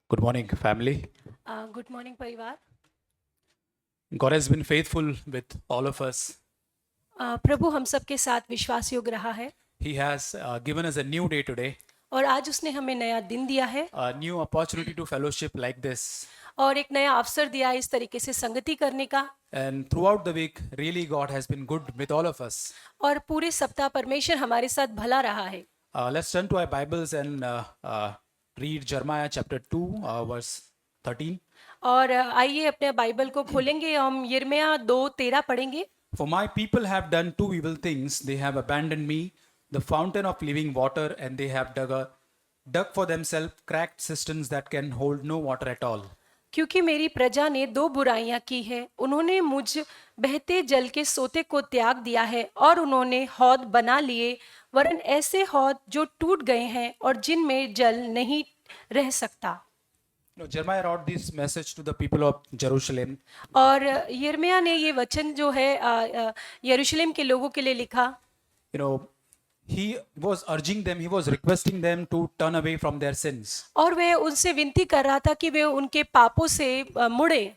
Good morning, family. Good morning परिवार। God has been faithful with all of us. प्रभु हम सबके साथ विश्वास योग्य रहा है He has given us a new day today, और आज उसने हमें नया दिन दिया है a new opportunity to fellowship like this. और एक नया अवसर दिया है इस तरीके से संगति करने का। And throughout the week, really, God has been good with all of us. और पूरे सप्ताह परमेश्वर हमारे साथ भला रहा है। Let's turn to our Bibles and read Jeremiah chapter 2, verse 13. और आइए अपने बाइबल को खोलेंगे, हम यिर्मयाह 2:13 पढ़ेंगे। For my people have done two evil things. They have abandoned me, the fountain of living water, and they have dug for themselves cracked cisterns that can hold no water at all. क्योंकि मेरी प्रजा ने दो बुराइयां की है, उन्होंने मुझ बहते जल के सोते को त्याग दिया है और उन्होंने हौद बना लिए, वरन ऐसे हौद जो टूट गए हैं और जिनमें जल नहीं रह सकता। Jeremiah wrote this message to the people of Jerusalem. और यिर्मयाह ने ये वचन जो है यरूशलेम के लोगों के लिए लिखा। You know, he was urging them, he was requesting them to turn away from their sins. और वह उनसे विनती कर रहा था कि वे उनके पापों से मुड़े।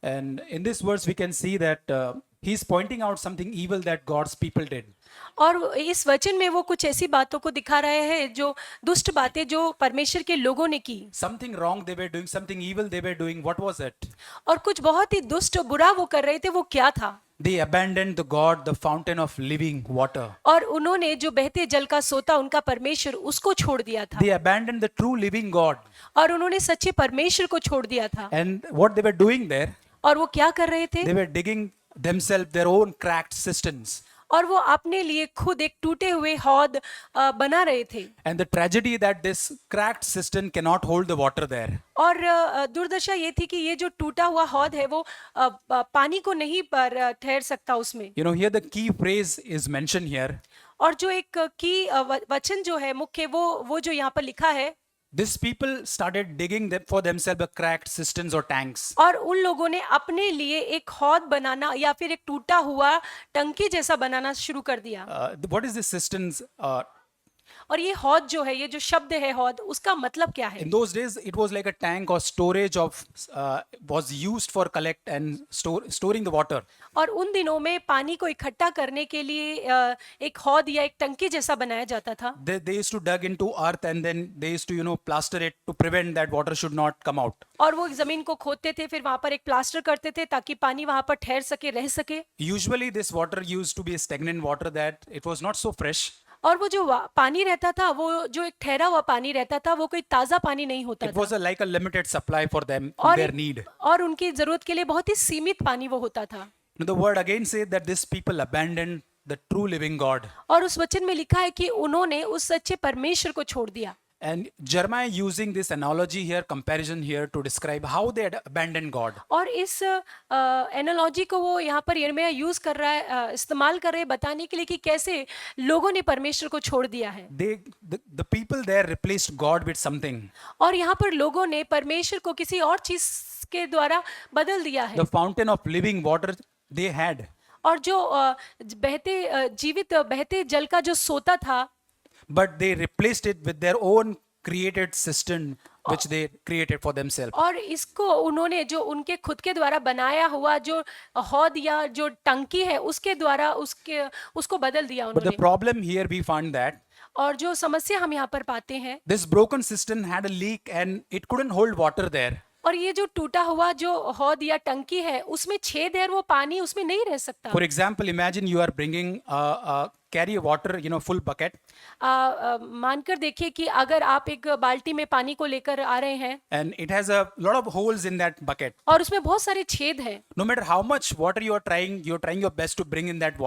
And in this verse, we can see that he's pointing out something evil that God's people did. और इस वचन में वो कुछ ऐसी बातों को दिखा रहे हैं जो दुष्ट बातें जो परमेश्वर के लोगों ने की। Something wrong they were doing, something evil they were doing. What was it? और कुछ बहुत ही दुष्ट बुरा वो कर रहे थे, वो क्या था? They abandoned the God, the fountain of living water. और उन्होंने जो बहते जल का सोता उनका परमेश्वर उसको छोड़ दिया था। They abandoned the true living God. और उन्होंने सच्चे परमेश्वर को छोड़ दिया था। And what they were doing there, और वो क्या कर रहे थे? they were digging themselves their own cracked cisterns. और वो अपने लिए खुद एक टूटे हुए हौद बना रहे थे। And the tragedy that this cracked cistern cannot hold the water there. और दुर्दशा ये थी कि ये जो टूटा हुआ हौद है वो पानी को नहीं पर ठहर सकता उसमें। You know, here the key phrase is mentioned here. और जो एक की वचन जो है मुख्य वो जो यहाँ पर लिखा है, These people started digging them for themselves a cracked cisterns or tanks. और उन लोगों ने अपने लिए एक हौद बनाना या फिर एक टूटा हुआ टंकी जैसा बनाना शुरू कर दिया। What is this cisterns? और ये हौद जो है, ये जो शब्द है हौद, उसका मतलब क्या है? In those days, it was like a tank or storage of was used for collect and storing the water. और उन दिनों में पानी को इकट्ठा करने के लिए एक हौद या एक टंकी जैसा बनाया जाता था। They used to dug into earth and then they used to plaster it to prevent that water should not come out. और वो जमीन को खोदते थे, फिर वहां पर एक प्लास्टर करते थे ताकि पानी वहां पर ठहर सके, रह सके। Usually, this water used to be stagnant water that it was not so fresh. और वो जो पानी रहता था, वो जो एक ठहरा हुआ पानी रहता था, वो कोई ताजा पानी नहीं होता It था। was like a limited supply for them, और their need. और उनकी जरूरत के लिए बहुत ही सीमित पानी वो होता था। Now, the word again says that these people abandoned the true living God. और उस वचन में लिखा है कि उन्होंने उस सच्चे परमेश्वर को छोड़ दिया। And Jeremiah using this analogy here, comparison here to describe how they had abandoned God. और इस एनालॉजी को वो यहाँ पर यिर्मयाह यूज कर रहा है, इस्तेमाल कर रहे हैं बताने के लिए कि कैसे लोगों ने परमेश्वर को छोड़ दिया है। The people there replaced God with something. और यहाँ पर लोगों ने परमेश्वर को किसी और चीज के द्वारा बदल दिया है। The fountain of living water they had. और जो जीवित बहते जल का जो सोता था, But they replaced it with their own created cistern which they created for themselves. और इसको उन्होंने जो उनके खुद के द्वारा बनाया हुआ जो हौद या जो टंकी है उसके द्वारा उसको बदल दिया But the उन्होंने। problem here we find that और जो समस्या हम यहाँ पर पाते हैं, this broken cistern had a leak and it couldn't hold water there. और ये जो टूटा हुआ जो हौद या टंकी है उसमें छेद है और वो पानी उसमें नहीं रह सकता। For example, imagine you are bringing carry a water, full bucket. मानकर देखिए कि अगर आप एक बाल्टी में पानी को लेकर आ रहे हैं And it has a lot of holes in that bucket. और उसमें बहुत सारे छेद हैं, No matter how much water you're trying your best to bring in that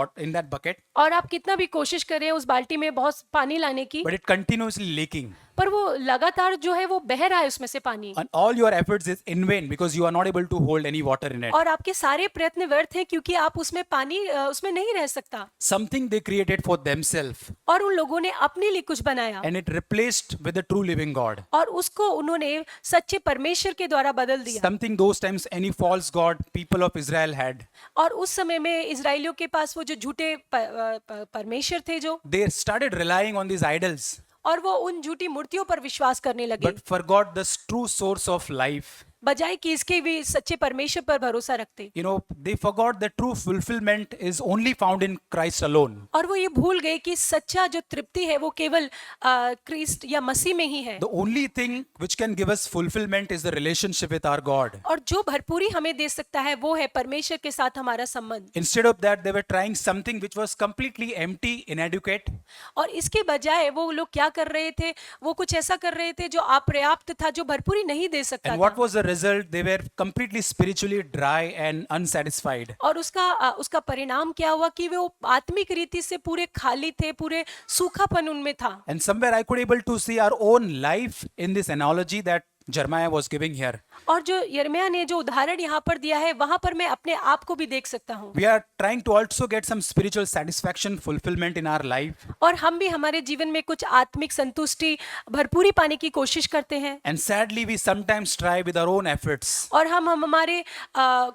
bucket, और आप कितना भी कोशिश कर रहे हैं उस बाल्टी में बहुत पानी लाने की, but it continuously leaking. पर वो लगातार जो है वो बह रहा है उसमें से पानी। And all your efforts is in vain because you are not able to hold any water in it. और आपके सारे प्रयत्न व्यर्थ हैं क्योंकि आप उसमें पानी उसमें नहीं रह सकता। Something they created for themselves और उन लोगों ने अपने लिए कुछ बनाया and it replaced with the true living God. और उसको उन्होंने सच्चे परमेश्वर के द्वारा बदल दिया। Something those times any false god people of Israel had. और उस समय में इजराइलियों के पास वो जो झूठे परमेश्वर थे, जो They started relying on these idols. और वो उन झूठी मूर्तियों पर विश्वास करने लगे, but forgot the true source of life. बजाय कि इसके भी सच्चे परमेश्वर पर भरोसा रखते। You know, they forgot that true fulfillment is only found in Christ alone. और वो ये भूल गए कि सच्चा जो तृप्ति है वो केवल क्रिस्ट या मसीह में ही है। The only thing which can give us fulfillment is the relationship with our God. और जो भरपूरी हमें दे सकता है वो है परमेश्वर के साथ हमारा संबंध। Instead of that, they were trying something which was completely empty, inadequate. और इसके बजाय वो लोग क्या कर रहे थे, वो कुछ ऐसा कर रहे थे जो अपर्याप्त था, जो भरपूरी नहीं दे सकता And what था। was the result? They were completely spiritually dry and unsatisfied. और उसका परिणाम क्या हुआ कि वो आत्मिक रीति से पूरे खाली थे, पूरे सूखापन उनमें था। And somewhere I could able to see our own life in this analogy that Jeremiah was giving here. और जो यिर्मयाह ने जो उदाहरण यहाँ पर दिया है वहां पर मैं अपने आप को भी देख सकता हूँ। We are trying to also get some spiritual satisfaction, fulfillment in our life. और हम भी हमारे जीवन में कुछ आत्मिक संतुष्टि, भरपूरी पाने की कोशिश करते हैं। And sadly, we sometimes try with our own efforts. और हम हमारे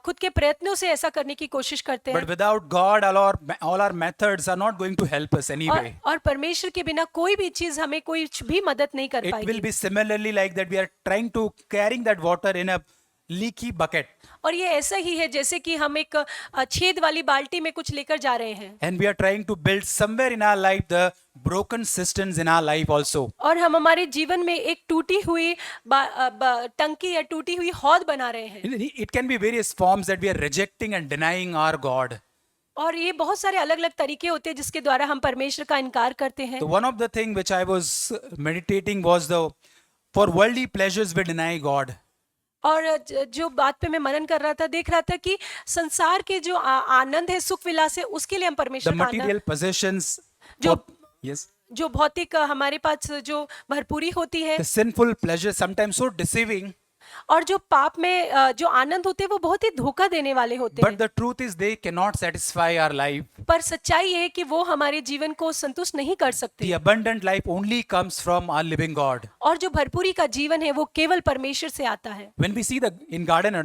खुद के प्रयत्नों से ऐसा करने की कोशिश करते But हैं। without God, all our methods are not going to help us anyway. और परमेश्वर के बिना कोई भी चीज हमें कोई भी मदद नहीं कर It will पाएगी। be similarly like that we are trying to carrying that water in a leaky bucket. और ये ऐसा ही है जैसे कि हम एक छेद वाली बाल्टी में कुछ लेकर जा रहे हैं। And we are trying to build somewhere in our life the broken cisterns in our life also. और हम हमारे जीवन में एक टूटी हुई टंकी या टूटी हुई हौद बना रहे हैं। It can be various forms that we are rejecting and denying our God. और ये बहुत सारे अलग अलग तरीके होते हैं जिसके द्वारा हम परमेश्वर का इनकार करते हैं। So one of the thing which I was meditating was for worldly pleasures we deny God. और जो बात पे मैं मनन कर रहा था, देख रहा था कि संसार के जो आनंद है, सुख विलास है, उसके लिए हम The परमेश्वर का material possessions. जो Yes. जो भौतिक हमारे पास जो भरपूरी होती है, The sinful pleasures sometimes so deceiving. और जो पाप में जो आनंद होते हैं वो बहुत ही धोखा देने वाले होते But हैं। the truth is they cannot satisfy our life. पर सच्चाई ये है कि वो हमारे जीवन को संतुष्ट नहीं कर सकते। The abundant life only comes from our living God. और जो भरपूरी का जीवन है वो केवल परमेश्वर से आता है। When we see in Garden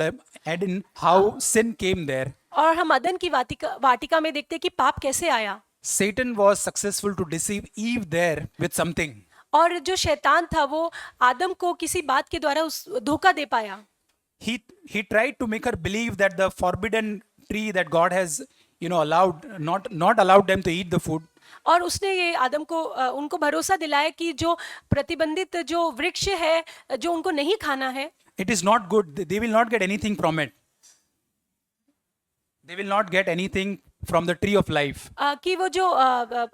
Eden how sin came there, और हम अदन की वाटिका में देखते हैं कि पाप कैसे आया। Satan was successful to deceive Eve there with something. और जो शैतान था वो आदम को किसी बात के द्वारा धोखा दे पाया। He tried to make her believe that the forbidden tree that God has allowed not allowed them to eat the food. और उसने ये आदम को उनको भरोसा दिलाया कि जो प्रतिबंधित जो वृक्ष है जो उनको नहीं खाना है, It is not good. They will not get anything from it. They will not get anything from the tree of life. कि वो जो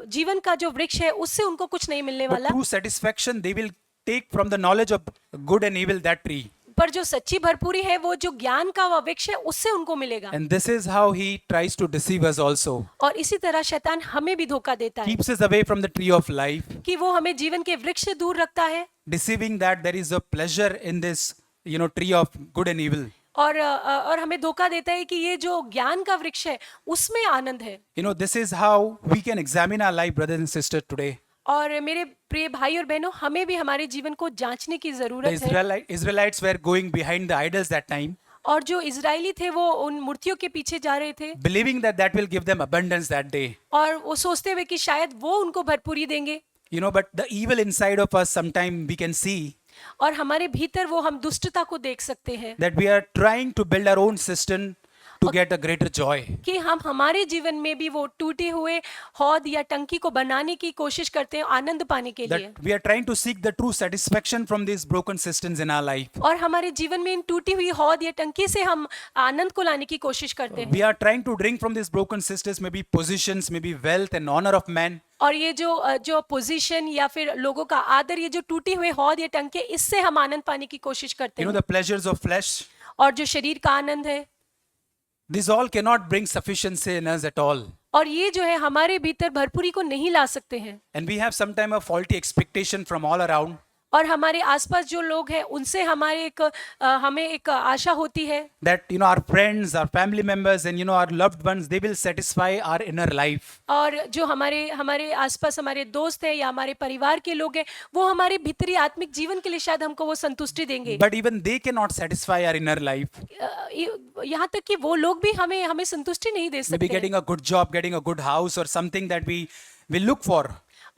जीवन का जो वृक्ष है उससे उनको कुछ नहीं मिलने But वाला। true satisfaction they will take from the knowledge of good and evil, that tree. पर जो सच्ची भरपूरी है वो जो ज्ञान का वह वृक्ष है उससे उनको मिलेगा। And this is how he tries to deceive us also. और इसी तरह शैतान हमें भी धोखा देता है Keeps us away from the tree of life, कि वो हमें जीवन के वृक्ष से दूर रखता है, deceiving that there is a pleasure in this tree of good and evil. और हमें धोखा देता है कि ये जो ज्ञान का वृक्ष है उसमें आनंद है। This is how we can examine our life, brothers and sisters, today. और मेरे प्रिय भाई और बहनों, हमें भी हमारे जीवन को जांचने की The जरूरत है। Israelites were going behind the idols that time, और जो इजरायली थे वो उन मूर्तियों के पीछे जा रहे थे believing that will give them abundance that day. और वो सोचते हुए कि शायद वो उनको भरपूरी देंगे। But the evil inside of us, sometimes we can see और हमारे भीतर वो हम दुष्टता को देख सकते हैं that we are trying to build our own system to get a greater joy. कि हम हमारे जीवन में भी वो टूटे हुए हौद या टंकी को बनाने की कोशिश करते हैं आनंद पाने के लिए। That we are trying to seek the true satisfaction from these broken systems in our life. और हमारे जीवन में इन टूटी हुई हौद या टंकी से हम आनंद को लाने की कोशिश करते हैं। We are trying to drink from these broken systems, maybe positions, maybe wealth and honor of man. और ये जो पोजीशन या फिर लोगों का आदर, ये जो टूटी हुए हौद या टंके, इससे हम आनंद पाने की कोशिश करते हैं। The pleasures of flesh. और जो शरीर का आनंद है, This all cannot bring sufficiency in us at all. और ये जो है हमारे भीतर भरपूरी को नहीं ला सकते हैं। And we have sometimes a faulty expectation from all around. और हमारे आसपास जो लोग हैं उनसे हमें एक आशा होती है That our friends, our family members and our loved ones, they will satisfy our inner life. और जो हमारे आसपास हमारे दोस्त हैं या हमारे परिवार के लोग हैं, वो हमारे भीतरी आत्मिक जीवन के लिए शायद हमको वो संतुष्टि देंगे। But even they cannot satisfy our inner life. यहाँ तक कि वो लोग भी हमें संतुष्टि नहीं दे Maybe सकते। getting a good job, getting a good house or something that we look for.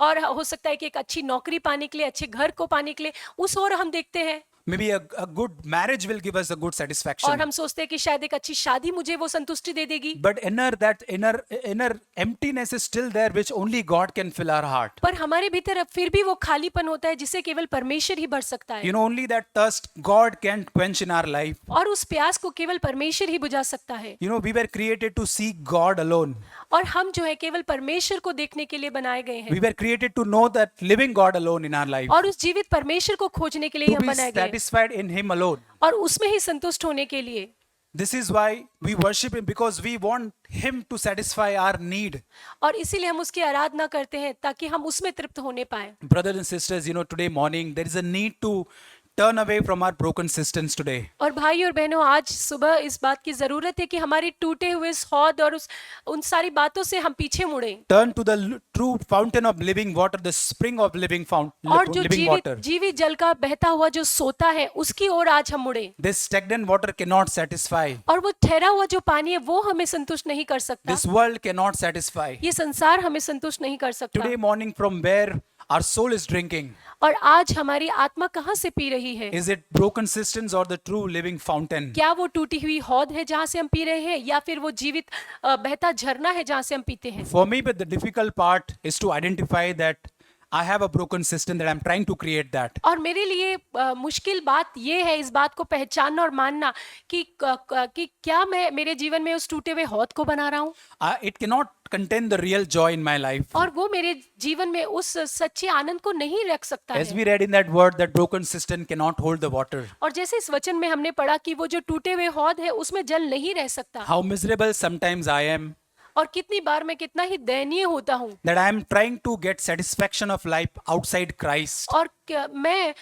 और हो सकता है कि एक अच्छी नौकरी पाने के लिए, अच्छे घर को पाने के लिए, उस ओर हम देखते हैं। Maybe a good marriage will give us a good और satisfaction. हम सोचते हैं कि शायद एक अच्छी शादी मुझे वो संतुष्टि दे देगी। But that inner emptiness is still there, which only God can fill our heart. पर हमारे भीतर अब फिर भी वो खालीपन होता है जिसे केवल परमेश्वर ही भर सकता है। You know, only that thirst God can quench in our life. और उस प्यास को केवल परमेश्वर ही बुझा सकता है। You know, we were created to seek God alone. और हम जो है केवल परमेश्वर को देखने के लिए बनाए गए हैं। We were created to know that living God alone in our life. और उस जीवित परमेश्वर को खोजने के लिए To हम be बनाए गए हैं। satisfied in Him alone. और उसमें ही संतुष्ट होने के लिए। This is why we worship Him, because we want Him to satisfy our need. और इसीलिए हम उसकी आराधना करते हैं ताकि हम उसमें तृप्त होने पाए। Brothers and sisters, you know, today morning there is a need to turn away from our broken systems today. और भाई और बहनों, आज सुबह इस बात की जरूरत है कि हमारी टूटे हुए इस हौद और उन सारी बातों से हम पीछे मुड़ें। Turn to the true fountain of living water, the spring of living और जो living water. जीवित जल का बहता हुआ जो सोता है उसकी ओर आज हम मुड़े। This stagnant water cannot satisfy. और वो ठहरा हुआ जो पानी है वो हमें संतुष्ट नहीं कर सकता। This world cannot satisfy. ये संसार हमें संतुष्ट नहीं कर सकता। Today morning, from where our soul is drinking, और आज हमारी आत्मा कहाँ से पी रही है? is it broken systems or the true living fountain? क्या वो टूटी हुई हौद है जहाँ से हम पी रहे हैं, या फिर वो जीवित बहता झरना है जहाँ से हम पीते हैं? For me, but the difficult part is to identify that I have a broken system, that I'm trying to create that. और मेरे लिए मुश्किल बात ये है इस बात को पहचानना और मानना कि क्या मैं मेरे जीवन में उस टूटे हुए हौद को बना रहा हूँ, It cannot contain the real joy in my life. और वो मेरे जीवन में उस सच्चे आनंद को नहीं रख सकता As है। we read in that word, that broken system cannot hold the water. और जैसे इस वचन में हमने पढ़ा कि वो जो टूटे हुए हौद है उसमें जल नहीं रह सकता। How miserable sometimes I am, और कितनी बार मैं कितना ही दयनीय होता हूँ, that I am trying to get satisfaction of life outside Christ. और मैं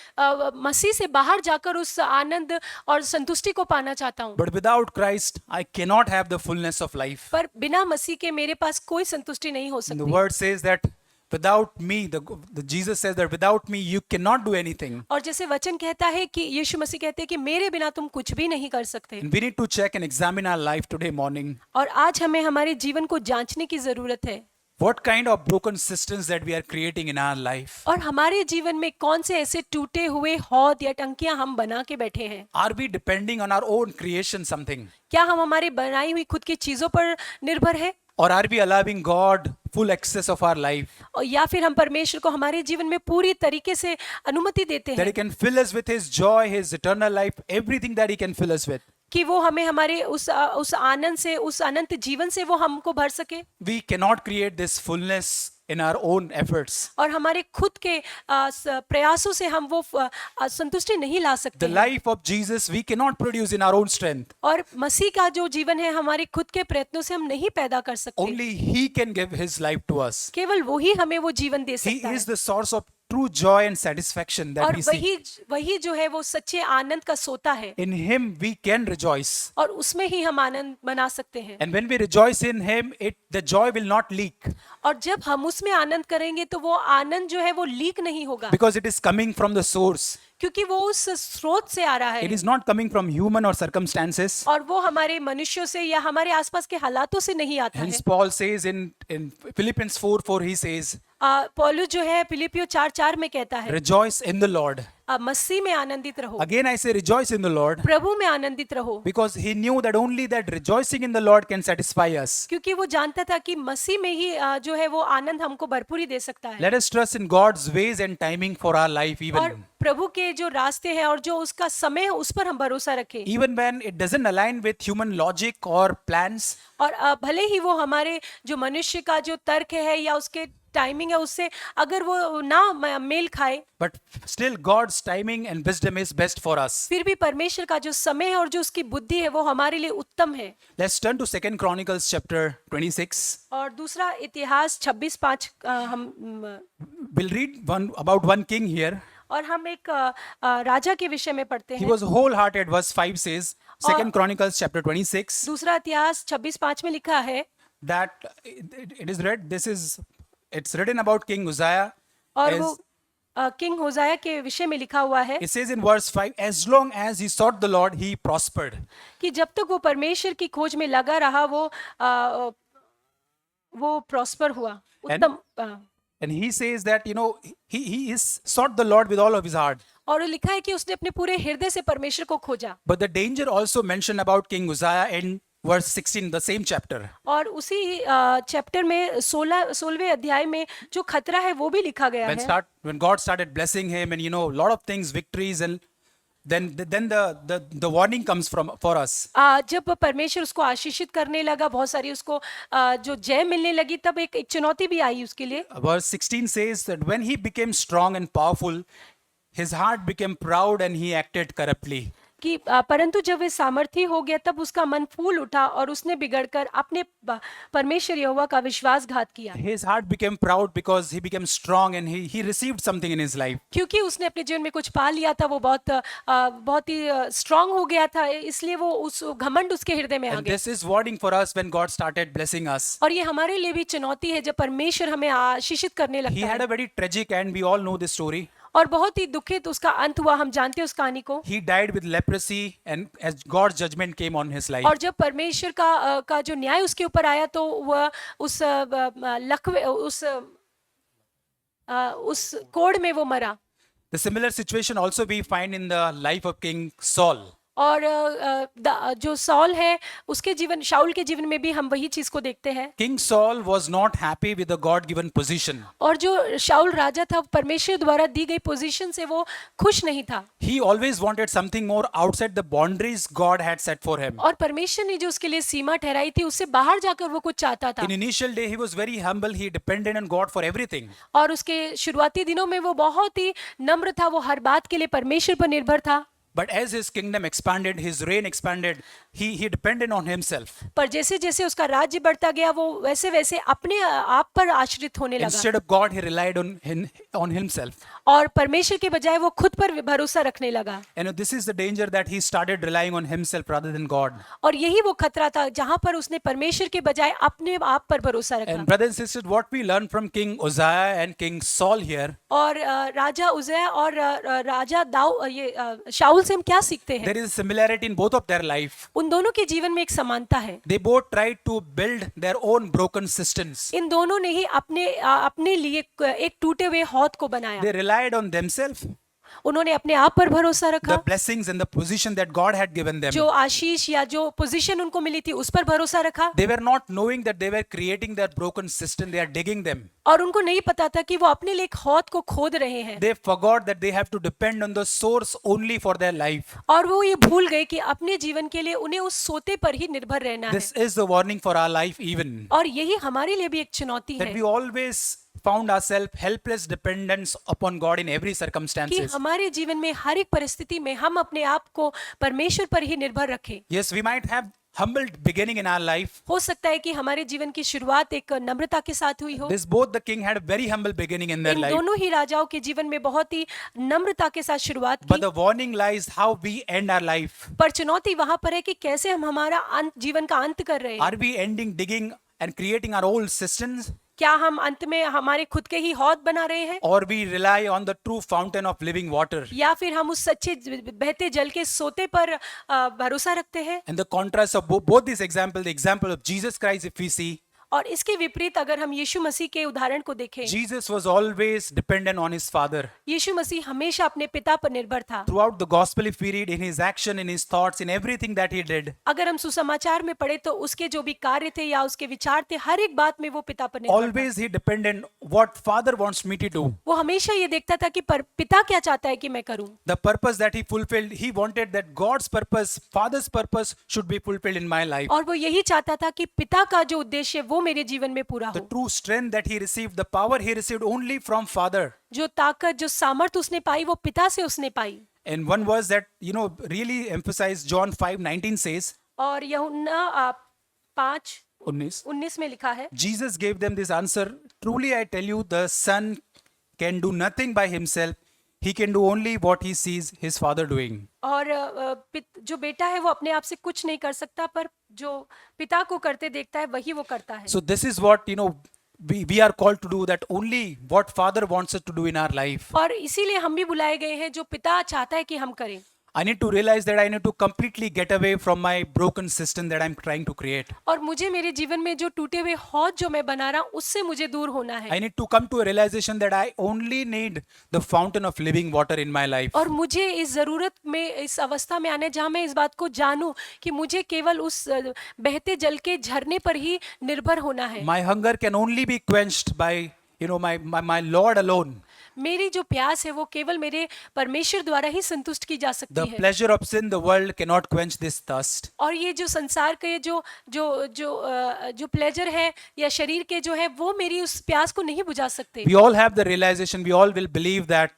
मसीह से बाहर जाकर उस आनंद और संतुष्टि को पाना चाहता हूँ। But without Christ, I cannot have the fullness of life. पर बिना मसीह के मेरे पास कोई संतुष्टि नहीं हो And the सकती। word says that without me, the Jesus says that without me, you cannot do anything. और जैसे वचन कहता है कि यीशु मसीह कहते हैं कि मेरे बिना तुम कुछ भी नहीं कर सकते। And we need to check and examine our life today morning. और आज हमें हमारे जीवन को जांचने की जरूरत है। What kind of broken systems that we are creating in our life? और हमारे जीवन में कौन से ऐसे टूटे हुए हौद या टंकियां हम बना के बैठे हैं? Are we depending on our own creation something? क्या हम हमारी बनाई हुई खुद की चीजों पर निर्भर है, Or are we allowing God full access of our life? और या फिर हम परमेश्वर को हमारे जीवन में पूरी तरीके से अनुमति देते That हैं He can fill us with His joy, His eternal life, everything that He can fill us with. कि वो हमें हमारे उस आनंद से, उस अनंत जीवन से वो हमको भर सके। We cannot create this fullness in our own efforts. और हमारे खुद के प्रयासों से हम वो संतुष्टि नहीं ला सकते The हैं। life of Jesus we cannot produce in our own strength. और मसीह का जो जीवन है हमारे खुद के प्रयत्नों से हम नहीं पैदा कर सकते। Only He can give His life to us. केवल वो ही हमें वो जीवन दे He सकता है। is the source of true joy and satisfaction that और we see. वही जो है वो सच्चे आनंद का सोता है, In Him we can rejoice. और उसमें ही हम आनंद मना सकते हैं। And when we rejoice in Him, the joy will not leak, और जब हम उसमें आनंद करेंगे तो वो आनंद जो है वो लीक नहीं होगा, because it is coming from the source. क्योंकि वो उस स्रोत से आ रहा It है। is not coming from human or circumstances. और वो हमारे मनुष्यों से या हमारे आसपास के हालातों से नहीं आता है। Hence Paul says in Philippians 4:4, he says, पौलुस जो है फिलिपियो 4:4 में कहता है, rejoice in the Lord. मसीह में आनंदित रहो, Again I say rejoice in the Lord, प्रभु में आनंदित रहो, because he knew that only that rejoicing in the Lord can satisfy us. क्योंकि वो जानता था कि मसीह में ही जो है वो आनंद हमको भरपूरी दे सकता है। Let us trust in God's ways and timing for our life, और even प्रभु के जो रास्ते हैं और जो उसका समय है उस पर हम भरोसा रखें। when it doesn't align with human logic or plans. और भले ही वो हमारे जो मनुष्य का जो तर्क है या उसके टाइमिंग है उससे अगर वो ना मेल खाए, But still God's timing and wisdom is best for us. फिर भी परमेश्वर का जो समय है और जो उसकी बुद्धि है वो हमारे लिए उत्तम है। Let's turn to 2 Chronicles chapter 26. और दूसरा इतिहास 26:5 हम We'll read about one king here. और हम एक राजा के विषय में पढ़ते He हैं। was wholehearted, verse 5 says, 2 Chronicles chapter 26, दूसरा इतिहास 26:5 में लिखा है, that it is read, it's written about King Uzziah. और वो किंग होजाया के विषय में लिखा हुआ है It says in verse 5, as long as he sought the Lord, he prospered. कि जब तक वो परमेश्वर की खोज में लगा रहा वो प्रॉस्पर हुआ, उत्तम And he says that, he is sought the Lord with all of his heart. और लिखा है कि उसने अपने पूरे हृदय से परमेश्वर को खोजा। But the danger also mentioned about King Uzziah in verse 16, the same chapter. और उसी चैप्टर में 16वें अध्याय में जो खतरा है वो भी लिखा गया है। When God started blessing him, and lot of things, victories, and then the warning comes for us. जब परमेश्वर उसको आशीषित करने लगा, बहुत सारी उसको जो जय मिलने लगी, तब एक चुनौती भी आई उसके लिए। Verse 16 says that when he became strong and powerful, his heart became proud and he acted corruptly. कि परंतु जब वे सामर्थी हो गया तब उसका मन फूल उठा और उसने बिगड़कर अपने परमेश्वर यहोवा का विश्वासघात किया। His heart became proud because he became strong and he received something in his life. क्योंकि उसने अपने जीवन में कुछ पा लिया था, वो बहुत ही स्ट्रांग हो गया था, इसलिए वो उस घमंड उसके हृदय में आ And गया। this is warning for us when God started blessing us. और ये हमारे लिए भी चुनौती है जब परमेश्वर हमें आशीषित करने He लगता had है। a very tragic end. We all know this story. और बहुत ही दुखित उसका अंत हुआ, हम जानते हैं उस कहानी को। He died with leprosy, and as God's judgment came on his life. और जब परमेश्वर का जो न्याय उसके ऊपर आया तो वह उस कोड़ में वो मरा। The similar situation also we find in the life of King Saul. और जो सॉल है उसके जीवन, शाऊल के जीवन में भी हम वही चीज को देखते हैं। King Saul was not happy with the God-given position. और जो शाऊल राजा था, परमेश्वर द्वारा दी गई पोजीशन से वो खुश नहीं था। He always wanted something more outside the boundaries God had set for him. और परमेश्वर ने जो उसके लिए सीमा ठहराई थी, उससे बाहर जाकर वो कुछ चाहता था। In initial day, he was very humble. He depended on God for everything. और उसके शुरुआती दिनों में वो बहुत ही नम्र था, वो हर बात के लिए परमेश्वर पर निर्भर था। But as his kingdom expanded, his reign expanded, he depended on himself. पर जैसे जैसे उसका राज्य बढ़ता गया, वो वैसे वैसे अपने आप पर आश्रित होने लगा। Instead of God, he relied on himself. और परमेश्वर के बजाय वो खुद पर भरोसा रखने लगा। And this is the danger that he started relying on himself rather than God. और यही वो खतरा था जहां पर उसने परमेश्वर के बजाय अपने आप पर भरोसा रखा। And brothers and sisters, what we learn from King Uzziah and King Saul here, और राजा उज्जैया और राजा शाऊल से हम क्या सीखते हैं? there is a similarity in both of their life. उन दोनों के जीवन में एक समानता है। They both tried to build their own broken systems. इन दोनों ने ही अपने लिए एक टूटे हुए हौद को बनाया। They relied on themselves, उन्होंने अपने आप पर भरोसा the रखा। blessings and the position that God had given them. जो आशीष या जो पोजीशन उनको मिली थी उस पर भरोसा रखा। They were not knowing that they were creating their broken system. They are digging them. और उनको नहीं पता था कि वो अपने लिए एक हौद को खोद रहे हैं। They forgot that they have to depend on the source only for their life. और वो ये भूल गए कि अपने जीवन के लिए उन्हें उस सोते पर ही निर्भर रहना है। This is the warning for our life even. और यही हमारे लिए भी एक चुनौती That है we always found ourselves helpless dependence upon God in every कि circumstances. हमारे जीवन में हर एक परिस्थिति में हम अपने आप को परमेश्वर पर ही निर्भर रखें। Yes, we might have humble beginning in our life. हो सकता है कि हमारे जीवन की शुरुआत एक नम्रता के साथ हुई हो। This both the king had a very humble beginning in their in life. दोनों ही राजाओं के जीवन में बहुत ही नम्रता के साथ शुरुआत But की। the warning lies how we end our life. पर चुनौती वहां पर है कि कैसे हम हमारा जीवन का अंत कर रहे हैं। Are we ending digging and creating our own systems? क्या हम अंत में हमारे खुद के ही हौद बना रहे हैं, Or we rely on the true fountain of living water? या फिर हम उस सच्चे बहते जल के सोते पर भरोसा रखते हैं? And the contrast of both these examples, the example of Jesus Christ, if we see, और इसके विपरीत अगर हम यीशु मसीह के उदाहरण को देखें, Jesus was always dependent on his Father. यीशु मसीह हमेशा अपने पिता पर निर्भर था। Throughout the gospel, if we read, in his action, in his thoughts, in everything that he did, अगर हम सुसमाचार में पढ़े तो उसके जो भी कार्य थे या उसके विचार थे, हर एक बात में वो पिता पर निर्भर था। always he depended what Father wants me to do. वो हमेशा ये देखता था कि पिता क्या चाहता है कि मैं करूं। The purpose that he fulfilled, he wanted that God's purpose, Father's purpose should be fulfilled in my life. और वो यही चाहता था कि पिता का जो उद्देश्य है वो मेरे जीवन में पूरा The हो। true strength that he received, the power he received only from Father. जो ताकत, जो सामर्थ उसने पाई वो पिता से उसने पाई। And one verse that, really emphasized, John 5:19 says, और यूहन्ना 5:19 19, में लिखा है, Jesus gave them this answer, truly I tell you, the Son can do nothing by himself. He can do only what he sees his Father doing. और जो बेटा है वो अपने आप से कुछ नहीं कर सकता, पर जो पिता को करते देखता है वही वो करता है। So this is what, we are called to do, that only what Father wants us to do in our life. और इसीलिए हम भी बुलाए गए हैं जो पिता चाहता है कि हम करें। I need to realize that I need to completely get away from my broken system that I'm trying to create. और मुझे मेरे जीवन में जो टूटे हुए हौद जो मैं बना रहा हूँ उससे मुझे दूर होना है। I need to come to a realization that I only need the fountain of living water in my life. और मुझे इस ज़रूरत में इस अवस्था में आने जहाँ मैं इस बात को जानूं कि मुझे केवल उस बहते जल के झरने पर ही निर्भर होना है। My hunger can only be quenched by, my Lord alone. मेरी जो प्यास है वो केवल मेरे परमेश्वर द्वारा ही संतुष्ट की जा The सकती है। pleasure of sin, the world cannot quench this thirst. और ये जो संसार के जो प्लेजर है या शरीर के जो है वो मेरी उस प्यास को नहीं बुझा सकते। We all have the realization, we all will believe that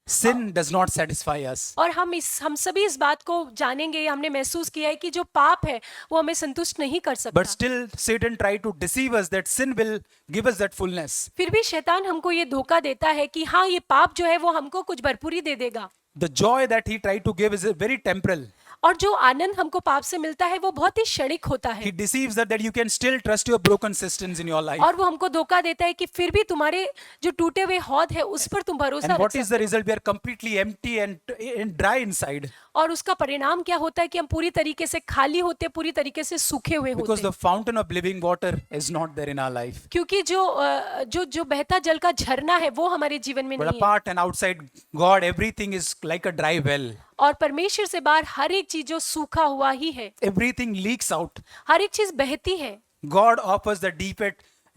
sin does not satisfy us. और हम सभी इस बात को जानेंगे, हमने महसूस किया है कि जो पाप है वो हमें संतुष्ट नहीं कर सकता। But still Satan tried to deceive us that sin will give us that fullness. फिर भी शैतान हमको ये धोखा देता है कि हाँ ये पाप जो है वो हमको कुछ भरपूरी दे देगा। The joy that he tried to give is very temporal. और जो आनंद हमको पाप से मिलता है वो बहुत ही क्षणिक होता He है। deceives us that you can still trust your broken systems in your life. और वो हमको धोखा देता है कि फिर भी तुम्हारे जो टूटे हुए हौद है उस पर तुम भरोसा And रख what is सकते the result? We are completely empty and dry inside. हो। और उसका परिणाम क्या होता है कि हम पूरी तरीके से खाली होते, पूरी तरीके से सूखे हुए Because होते the fountain of living water is not there in our life. क्योंकि जो बहता जल का झरना है वो हमारे जीवन में But नहीं है। apart and outside God, everything is like a dry well. और परमेश्वर से बाहर हर एक चीज जो सूखा हुआ ही है, Everything leaks out. हर एक चीज बहती है। God offers the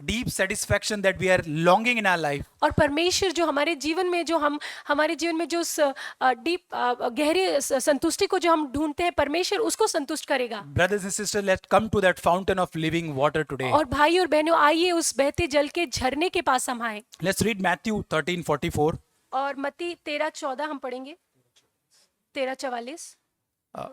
deep satisfaction that we are longing in our life. और परमेश्वर जो हमारे जीवन में जो गहरी संतुष्टि को जो हम ढूंढते हैं, परमेश्वर उसको संतुष्ट करेगा। Brothers and sisters, let's come to that fountain of living water today. और भाई और बहनों, आइए उस बहते जल के झरने के पास हम आए। Let's read Matthew 13:44. और मत्ती 13:14 हम पढ़ेंगे। 13:44। Uh,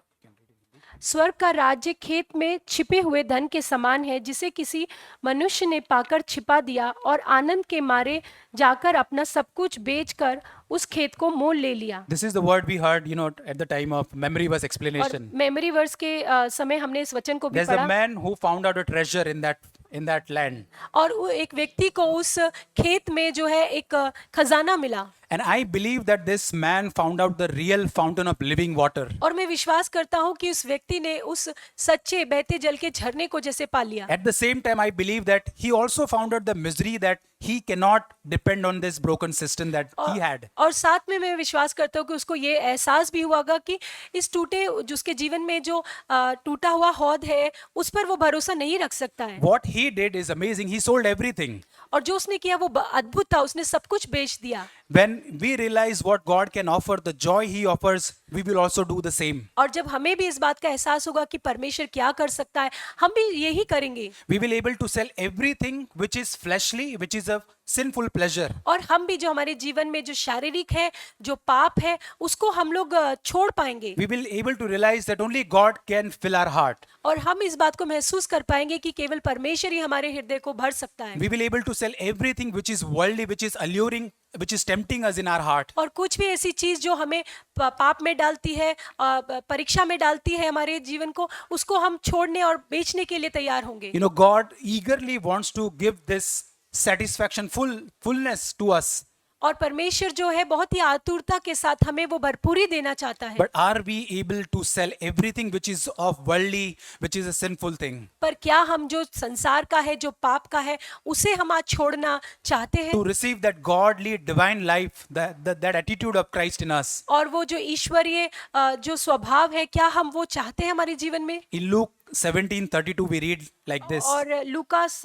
स्वर्ग का राज्य खेत में छिपे हुए धन के समान है, जिसे किसी मनुष्य ने पाकर छिपा दिया और आनंद के मारे जाकर अपना सब कुछ बेचकर उस खेत को मोल ले लिया। This is the word we heard, at the time of memory verse और explanation. मेमोरी वर्स के समय हमने इस वचन को भी There's a पढ़ा। man who found out a treasure in that land. और वो एक व्यक्ति को उस खेत में जो है एक खजाना मिला। And I believe that this man found out the real fountain of living water. और मैं विश्वास करता हूँ कि उस व्यक्ति ने उस सच्चे बहते जल के झरने को जैसे पा लिया। At the same time, I believe that he also found out the misery that he cannot depend on this broken system that he had. और साथ में मैं विश्वास करता हूँ कि उसको ये एहसास भी हुआगा कि इस जिसके जीवन में जो टूटा हुआ हौद है उस पर वो भरोसा नहीं रख सकता है। What he did is amazing. He sold everything. और जो उसने किया वो अद्भुत था, उसने सब कुछ बेच दिया। When we realize what God can offer, the joy he offers, we will also do the same. और जब हमें भी इस बात का एहसास होगा कि परमेश्वर क्या कर सकता है, हम भी यही करेंगे। We will able to sell everything which is fleshly, which is a sinful pleasure. और हम भी जो हमारे जीवन में जो शारीरिक है, जो पाप है, उसको हम लोग छोड़ पाएंगे। We will able to realize that only God can fill our heart. और हम इस बात को महसूस कर पाएंगे कि केवल परमेश्वर ही हमारे हृदय को भर सकता है। We will able to sell everything which is worldly, which is alluring, which is tempting us in our heart. और कुछ भी ऐसी चीज जो हमें पाप में डालती है, परीक्षा में डालती है हमारे जीवन को, उसको हम छोड़ने और बेचने के लिए तैयार होंगे। God eagerly wants to give this satisfaction, fullness to us. और परमेश्वर जो है बहुत ही आतुरता के साथ हमें वो भरपूरी देना चाहता है। But are we able to sell everything which is of worldly, which is a sinful thing? पर क्या हम जो संसार का है, जो पाप का है, उसे हम आज छोड़ना चाहते हैं? To receive that godly divine life, that attitude of Christ in us. और वो जो ईश्वरीय जो स्वभाव है, क्या हम वो चाहते हैं हमारे जीवन में? In Luke 17:32 we read like this. और लूकास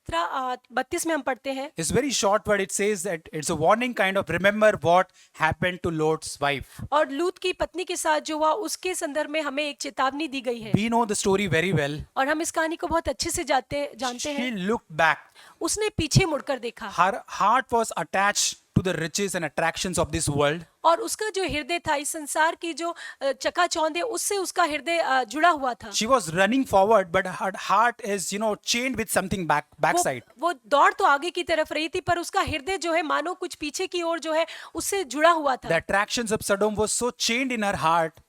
17:32 में हम पढ़ते हैं। It's very short, but it says that it's a warning kind of, remember what happened to Lot's wife. और लूत की पत्नी के साथ जो हुआ उसके संदर्भ में हमें एक चेतावनी दी गई है। We know the story very well. और हम इस कहानी को बहुत अच्छे से जानते She हैं। looked back. उसने पीछे मुड़कर देखा Her heart was attached to the riches and attractions of this world. और उसका जो हृदय था, इस संसार की जो चकाचौंध है, उससे उसका हृदय जुड़ा हुआ था। She was running forward, but her heart is, chained with something backside. वो दौड़ तो आगे की तरफ रही थी, पर उसका हृदय जो है मानो कुछ पीछे की ओर जो है उससे जुड़ा हुआ था। The attractions of Sodom was so chained in her heart.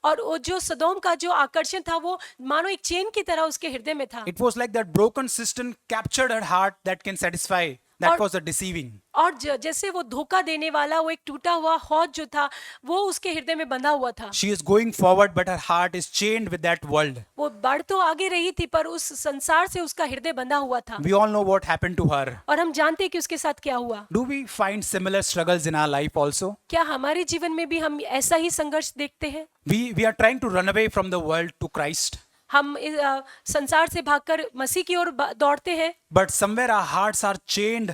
और वो जो सदोम का जो आकर्षण था वो मानो एक चेन की तरह उसके हृदय में था। It was like that broken system captured her heart that can satisfy. That और- was the deceiving. और जैसे वो धोखा देने वाला वो एक टूटा हुआ हौद जो था वो उसके हृदय में बंधा हुआ था। She is going forward, but her heart is chained with that world. वो बढ़ तो आगे रही थी पर उस संसार से उसका हृदय बंधा हुआ था। We all know what happened to her. और हम जानते हैं कि उसके साथ क्या हुआ। Do we find similar struggles in our life also? क्या हमारे जीवन में भी हम ऐसा ही संघर्ष देखते हैं? We are trying to run away from the world to Christ, हम संसार से भागकर मसीह की ओर दौड़ते हैं, but somewhere our hearts are chained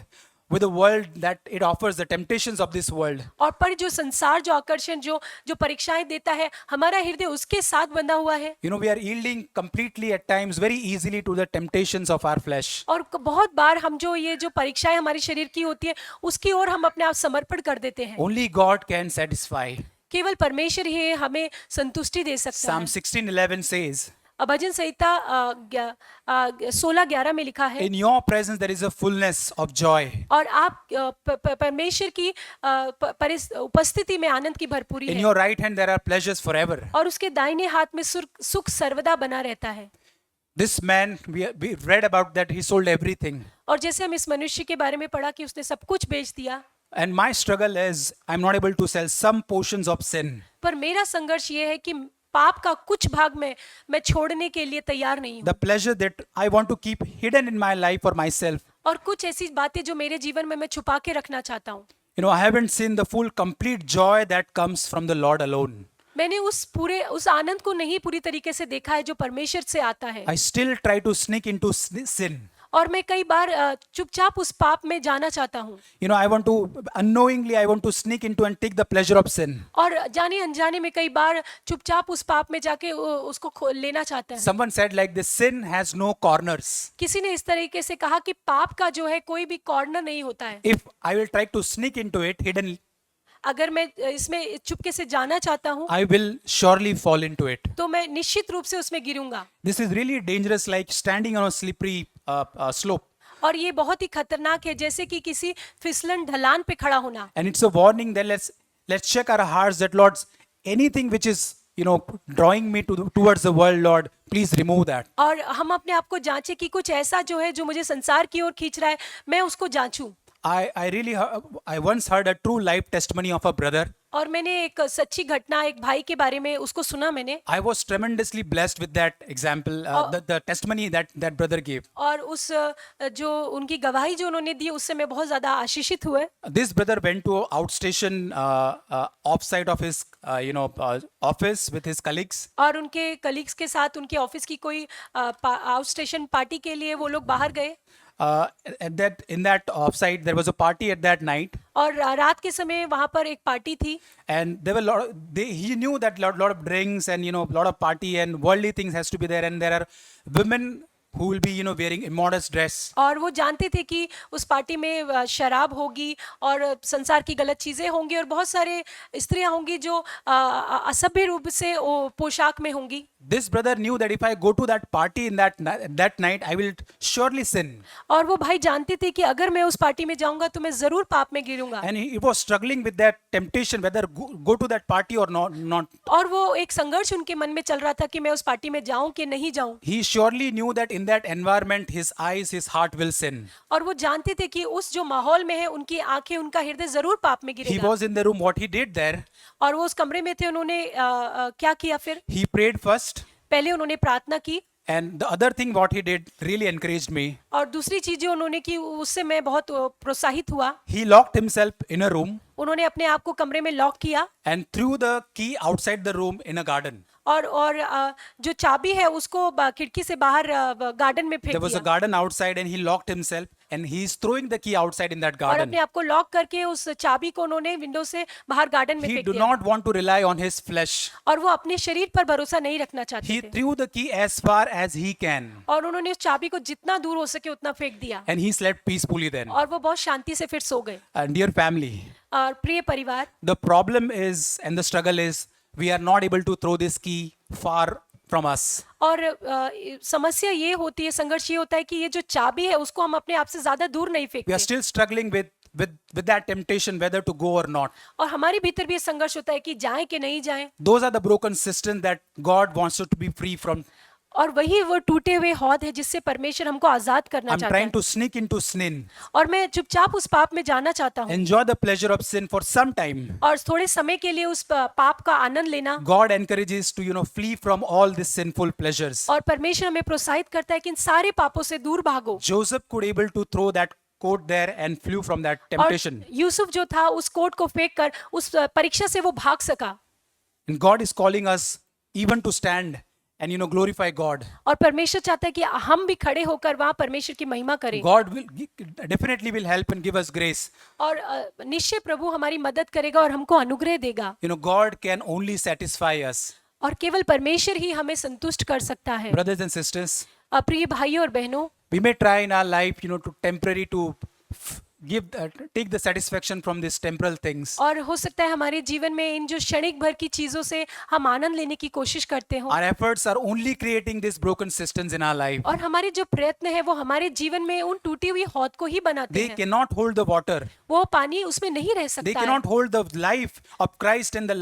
with the world that it offers, the temptations of this world. और पर जो संसार जो आकर्षण जो परीक्षाएं देता है हमारा हृदय उसके साथ बंधा हुआ है। You know, we are yielding completely at times very easily to the temptations of our flesh. और बहुत बार हम जो ये जो परीक्षाएं हमारे शरीर की होती है उसकी ओर हम अपने आप समर्पण कर देते हैं। Only God can satisfy. केवल परमेश्वर ही हमें संतुष्टि दे सकता Psalm है। 16:11 says, भजन संहिता 16:11 में लिखा है, in your presence there is a fullness of joy. और आप परमेश्वर की उपस्थिति में आनंद की भरपूरी In है, your right hand there are pleasures forever. और उसके दाहिने हाथ में सुख सर्वदा बना रहता है। This man, we read about that he sold everything. और जैसे हम इस मनुष्य के बारे में पढ़ा कि उसने सब कुछ बेच दिया, And my struggle is I'm not able to sell some portions of sin. पर मेरा संघर्ष ये है कि पाप का कुछ भाग में मैं छोड़ने के लिए तैयार नहीं हूँ, The pleasure that I want to keep hidden in my life for myself. और कुछ ऐसी बातें जो मेरे जीवन में मैं छुपा के रखना चाहता हूँ। You know, I haven't seen the full complete joy that comes from the Lord alone. मैंने उस आनंद को नहीं पूरी तरीके से देखा है जो परमेश्वर से आता है, I still try to sneak into sin. और मैं कई बार चुपचाप उस पाप में जाना चाहता हूँ, You know, unknowingly I want to sneak into and take the pleasure of sin. और जाने अनजाने में कई बार चुपचाप उस पाप में जाके उसको लेना चाहता है। Someone said like this, sin has no corners. किसी ने इस तरीके से कहा कि पाप का जो है कोई भी कॉर्नर नहीं होता है। If I will try to sneak into it hidden, अगर मैं इसमें चुपके से जाना चाहता हूँ I will surely fall into it. तो मैं निश्चित रूप से उसमें गिरूंगा, This is really dangerous, like standing on a slippery slope. और ये बहुत ही खतरनाक है, जैसे कि किसी फिसलन ढलान पे खड़ा होना। And it's a warning that let's check our hearts that Lord, anything which is, you know, drawing me towards the world, Lord, please remove that. और हम अपने आप को जांचें कि कुछ ऐसा जो है जो मुझे संसार की ओर खींच रहा है, मैं उसको जांचूं। I once heard a true life testimony of a brother. और मैंने एक सच्ची घटना एक भाई के बारे में उसको सुना मैंने, I was tremendously blessed with that example, the testimony that brother gave. और उस जो उनकी गवाही जो उन्होंने दी उससे मैं बहुत ज्यादा आशीषित हुए। This brother went to outstation offsite of his office with his colleagues. और उनके कलीग्स के साथ उनके ऑफिस की कोई आउट स्टेशन पार्टी के लिए वो लोग बाहर गए, In that offsite there was a party at that night, और रात के समय वहां पर एक पार्टी थी, and there were he knew that lot of drinks and lot of party and worldly things has to be there, and there are women who will be wearing immodest dress. और वो जानते थे कि उस party में शराब होगी और संसार की गलत चीजें होंगी और बहुत सारे स्त्रियां होंगी जो असभ्य रूप से पोशाक में होंगी। This brother knew that if I go to that party in that night, I will surely sin. और वो भाई जानते थे कि अगर मैं उस पार्टी में जाऊंगा तो मैं जरूर पाप में गिरूंगा। And he was struggling with that temptation, whether go to that party or not. और वो एक संघर्ष उनके मन में चल रहा था कि मैं उस पार्टी में जाऊं कि नहीं जाऊं। He surely knew that in that environment, his eyes, his heart will sin. और वो जानते थे कि उस जो माहौल में है उनकी आंखें उनका हृदय जरूर पाप में He गिरेगा। was in the room. What he did there, और वो उस कमरे में थे, उन्होंने क्या किया फिर? he prayed first. पहले उन्होंने प्रार्थना की, And the other thing what he did really encouraged me. और दूसरी चीजें उन्होंने की उससे मैं बहुत प्रोत्साहित हुआ। He locked himself in a room उन्होंने अपने आप को कमरे में लॉक किया and threw the key outside the room in a garden. और जो चाबी है उसको खिड़की से बाहर गार्डन में फेंक There was a दिया, garden outside and he locked himself and he is throwing the key outside in that और garden. अपने आप को लॉक करके उस चाबी को उन्होंने विंडो से बाहर गार्डन में He फेंक do दिया, not want to rely on his flesh. और वो अपने शरीर पर भरोसा नहीं रखना चाहते He थे, threw the key as far as he can और उन्होंने उस चाबी को जितना दूर हो सके उतना फेंक दिया, and he slept peacefully then. और वो बहुत शांति से फिर सो गए। And dear family, और प्रिय परिवार, the problem is and the struggle is we are not able to throw this key far from us. और समस्या ये होती है, संघर्ष ये होता है कि ये जो चाबी है उसको हम अपने आप से ज्यादा दूर नहीं We are फेंकते, still struggling with that temptation whether to go or not. और हमारे भीतर भी ये संघर्ष होता है कि जाएं कि नहीं जाएं। Those are the broken systems that God wants us to be free from. और वही वो टूटे हुए हौद है जिससे परमेश्वर हमको आजाद करना I'm चाहता trying है। to sneak into sin, और मैं चुपचाप उस पाप में जाना चाहता हूँ enjoy the pleasure of sin for some time. और थोड़े समय के लिए उस पाप का आनंद लेना। God encourages to flee from all these sinful pleasures. और परमेश्वर हमें प्रोत्साहित करता है कि इन सारे पापों से दूर भागो। Joseph could able to throw that coat there and flew from that और temptation. यूसुफ जो था उस कोट को फेंक कर उस परीक्षा से वो भाग सका। And God is calling us even to stand and glorify God. और परमेश्वर चाहता है कि हम भी खड़े होकर वहां परमेश्वर की महिमा करें। God will definitely will help and give us grace. और निश्चय प्रभु हमारी मदद करेगा और हमको अनुग्रह देगा। God can only satisfy us. और केवल परमेश्वर ही हमें संतुष्ट कर सकता है। Brothers and sisters, प्रिय भाइयों और बहनों, we may try in our life to temporary to take the satisfaction from these temporal things. और हो सकता है हमारे जीवन में इन जो क्षणिक भर की चीजों से हम आनंद लेने की कोशिश करते हो। Our efforts are only creating these broken systems in our life. और हमारे जो प्रयत्न है वो हमारे जीवन में उन टूटी हुई हौद को ही बनाते They हैं। cannot hold the water. वो पानी उसमें नहीं रह They सकता है। cannot hold the life of Christ and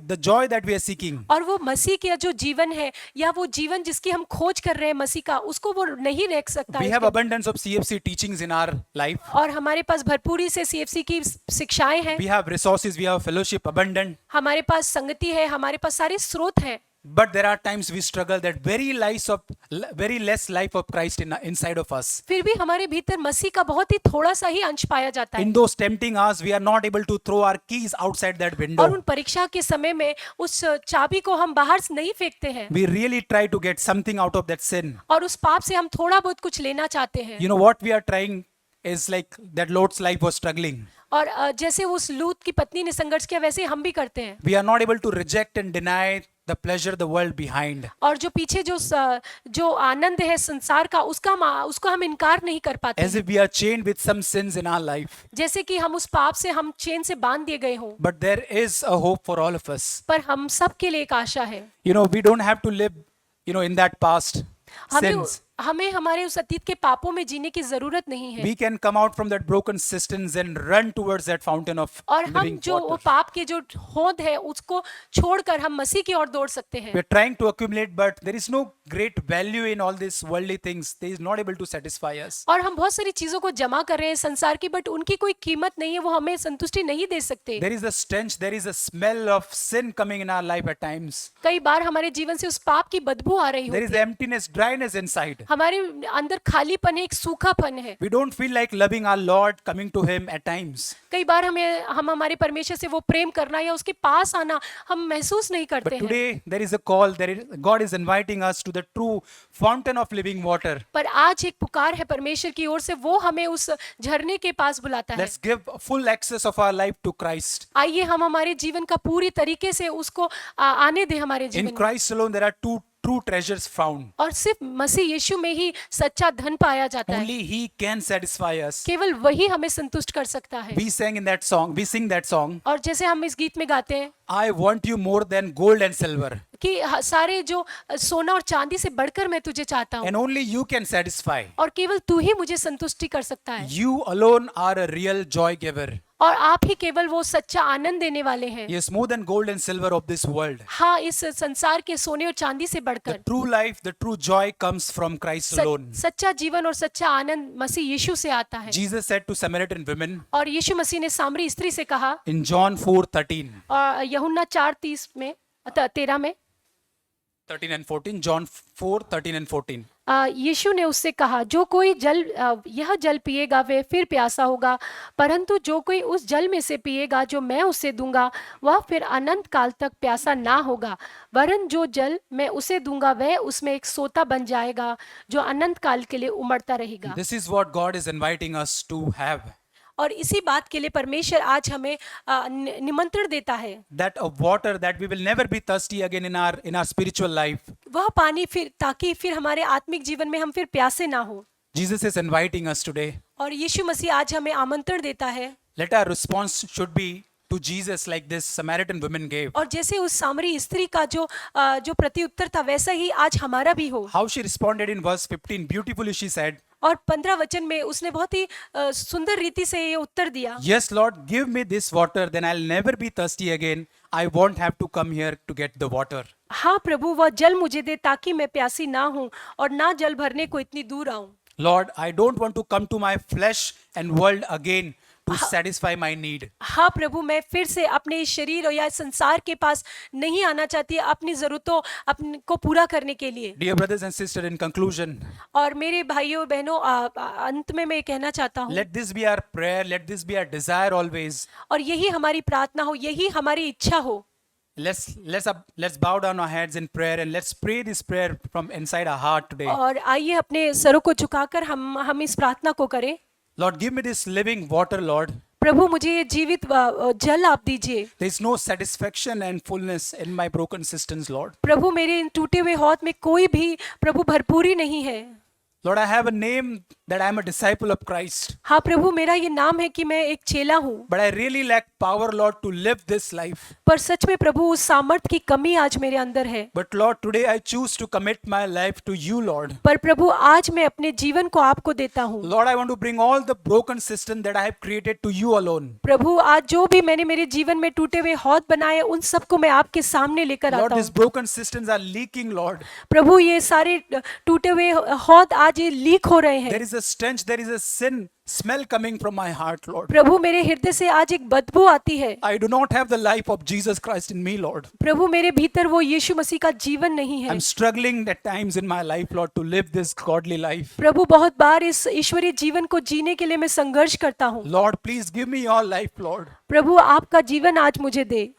the joy that we are seeking. और वो मसीह का जो जीवन है या वो जीवन जिसकी हम खोज कर रहे हैं मसीह का, उसको वो नहीं रख सकता We है have उसके- abundance of CFC teachings in our life. और हमारे पास भरपूरी से सीएफसी की शिक्षाएं हैं, We have resources, we have fellowship abundant. हमारे पास संगति है, हमारे पास सारे स्रोत हैं। But there are times we struggle that very less life of Christ inside of us. फिर भी हमारे भीतर मसीह का बहुत ही थोड़ा सा ही अंश पाया जाता है। In those tempting hours, we are not able to throw our keys outside that और window. उन परीक्षा के समय में उस चाबी को हम बाहर से नहीं फेंकते हैं We really try to get something out of that sin. और उस पाप से हम थोड़ा बहुत कुछ लेना चाहते हैं। What we are trying is like that Lot's life was struggling. और जैसे उस लूत की पत्नी ने संघर्ष किया वैसे ही हम भी करते हैं। We are not able to reject and deny the pleasure the world behind. और जो पीछे जो आनंद है संसार का उसको हम इनकार नहीं कर पाते As if we are chained with some sins in our life. जैसे कि हम उस पाप से हम चेन से बांध दिए गए हों। But there is a hope for all of us. पर हम सब के लिए एक आशा है। We don't have to live, in that past sins. हमें हमारे उस अतीत के पापों में जीने की जरूरत नहीं है। We can come out from that broken systems and run towards that fountain of और हम living जो वो water. पाप के जो होंद है उसको छोड़कर हम मसीह की ओर दौड़ सकते हैं। We are trying to accumulate, but there is no great value in all these worldly things. They is not able to satisfy us. और हम बहुत सारी चीजों को जमा कर रहे हैं संसार की, बट उनकी कोई कीमत नहीं है, वो हमें संतुष्टि नहीं दे सकते। There is a stench, there is a smell of sin coming in our life at times. कई बार हमारे जीवन से उस पाप की बदबू आ रही There होती is है। emptiness, dryness inside. हमारे अंदर खालीपन है, एक सूखापन है। We don't feel like loving our Lord, coming to Him at times. कई बार हम हमारे परमेश्वर से वो प्रेम करना या उसके पास आना हम महसूस नहीं But करते हैं। today there is a call. God is inviting us to the true fountain of living water. पर आज एक पुकार है परमेश्वर की ओर से, वो हमें उस झरने के पास बुलाता है। Let's give full access of our life to Christ. आइए हम हमारे जीवन का पूरी तरीके से उसको आने दें हमारे जीवन In में। Christ alone there are two true treasures found. और सिर्फ मसीह यीशु में ही सच्चा धन पाया जाता है। Only He can satisfy us. केवल वही हमें संतुष्ट कर सकता है। We sing that song. और जैसे हम इस गीत में गाते हैं I want you more than gold and silver. कि सारे जो सोना और चांदी से बढ़कर मैं तुझे चाहता हूँ And only you can satisfy. और केवल तू ही मुझे संतुष्टि कर सकता है। You alone are a real joy giver. और आप ही केवल वो सच्चा आनंद देने वाले हैं। Yes, more than gold and silver of this world. हाँ, इस संसार के सोने और चांदी से The बढ़कर true life, the true joy comes from Christ alone. सच्चा जीवन और सच्चा आनंद मसीह यीशु से आता है। Jesus said to Samaritan women और यीशु मसीह ने सामरी स्त्री से कहा in John 4:13. और यूहन्ना 4:13 में 13 में 13 and 14. John 4:13 and 14. यीशु ने उससे कहा, जो कोई यह जल पिएगा वह फिर प्यासा होगा, परंतु जो कोई उस जल में से पिएगा जो मैं उसे दूंगा वह फिर अनंत काल तक प्यासा ना होगा, वरन जो जल मैं उसे दूंगा वह उसमें एक सोता बन जाएगा जो अनंत काल के लिए उमड़ता रहेगा। This is what God is inviting us to have. और इसी बात के लिए परमेश्वर आज हमें निमंत्रण देता है। That of water that we will never be thirsty again in our spiritual life. वह पानी फिर, ताकि फिर हमारे आत्मिक जीवन में हम फिर प्यासे ना हो। Jesus is inviting us today. और यीशु मसीह आज हमें आमंत्रण देता है। Let our response should be to Jesus like this Samaritan woman gave. और जैसे उस सामरी स्त्री का जो प्रत्युत्तर था वैसा ही आज हमारा भी हो। How she responded in verse 15, beautifully she said, और 15 वचन में उसने बहुत ही सुंदर रीति से ये उत्तर दिया। Yes, Lord, give me this water, then I'll never be thirsty again. I won't have to come here to get the water. हाँ प्रभु, वह जल मुझे दे ताकि मैं प्यासी ना हूँ और ना जल भरने को इतनी दूर आऊं। Lord, I don't want to come to my flesh and world again to satisfy my need. हाँ प्रभु, मैं फिर से अपने इस शरीर और या संसार के पास नहीं आना चाहती अपनी जरूरतों अपने को पूरा करने के लिए। Dear brothers and sisters, in conclusion, और मेरे भाइयों बहनों, अंत में मैं कहना चाहता हूँ, let this be our prayer, let this be our desire always. और यही हमारी प्रार्थना हो, यही हमारी इच्छा हो। Let's bow down our heads in prayer and let's pray this prayer from inside our heart today. और आइए अपने सरों को झुकाकर हम इस प्रार्थना को करें। Lord, give me this living water, Lord. प्रभु, मुझे ये जीवित जल आप दीजिए। There is no satisfaction and fullness in my broken systems, Lord. प्रभु, मेरे इन टूटे हुए हौद में कोई भी प्रभु भरपूरी नहीं है। Lord, I have a name that I am a disciple of Christ. हाँ प्रभु, मेरा ये नाम है कि मैं एक चेला हूँ, But I really lack power, Lord, to live this life. पर सच में प्रभु उस सामर्थ की कमी आज मेरे अंदर है। But Lord, today I choose to commit my life to you, Lord. पर प्रभु, आज मैं अपने जीवन को आपको देता हूँ। Lord, I want to bring all the broken system that I have created to you alone. प्रभु, आज जो भी मैंने मेरे जीवन में टूटे हुए हौद बनाए, उन सबको मैं आपके सामने लेकर Lord, आता these हूँ। broken systems are leaking, Lord. प्रभु, ये सारे टूटे हुए हौद आज ये लीक हो रहे There हैं। is a stench, there is a sin smell coming from my heart, Lord. प्रभु, मेरे हृदय से आज एक बदबू आती है। I do not have the life of Jesus Christ in me, Lord. प्रभु, मेरे भीतर वो यीशु मसीह का जीवन नहीं है। I'm struggling at times in my life, Lord, to live this godly life. प्रभु, बहुत बार इस ईश्वरीय जीवन को जीने के लिए मैं संघर्ष करता हूँ। Lord, please give me your life, Lord. प्रभु, आपका जीवन आज मुझे दे।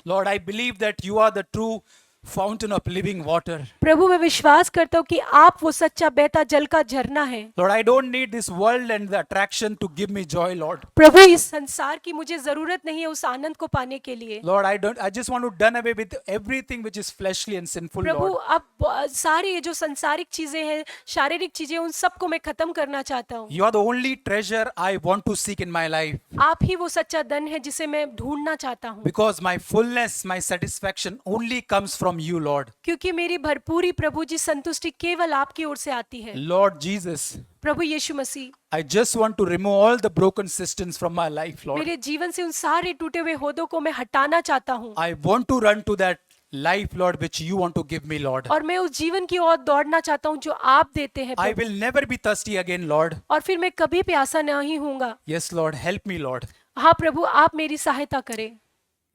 Lord, I believe that you are the true fountain of living water. प्रभु, मैं विश्वास करता हूँ कि आप वो सच्चा बहता जल का झरना है। Lord, I don't need this world and the attraction to give me joy, Lord. प्रभु, इस संसार की मुझे जरूरत नहीं है उस आनंद को पाने के लिए। Lord, I just want to done away with everything which is fleshly and sinful, Prabhu, Lord. अब सारी ये जो संसारिक चीजें हैं, शारीरिक चीजें, उन सबको मैं खत्म करना चाहता हूँ। You are the only treasure I want to seek in my life. आप ही वो सच्चा धन है जिसे मैं ढूंढना चाहता हूँ। Because my fullness, my satisfaction only comes from you, Lord. क्योंकि मेरी भरपूरी प्रभु जी संतुष्टि केवल आपकी ओर से आती है। Lord Jesus, Prabhu Yeshu Masih, I just want to remove all the broken systems from my life, Lord. मेरे जीवन से उन सारे टूटे हुए होदों को मैं हटाना चाहता हूँ। I want to run to that life, Lord, which you want to give me, Lord. और मैं उस जीवन की ओर दौड़ना चाहता हूँ जो आप देते हैं I Prabhu. will never be thirsty again, Lord. और फिर मैं कभी प्यासा नहीं होऊंगा। Yes, Lord, help me, Lord. हाँ प्रभु, आप मेरी सहायता करें।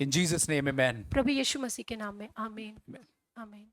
In Jesus' name, amen. प्रभु यीशु मसीह के नाम में आमीन। आमीन।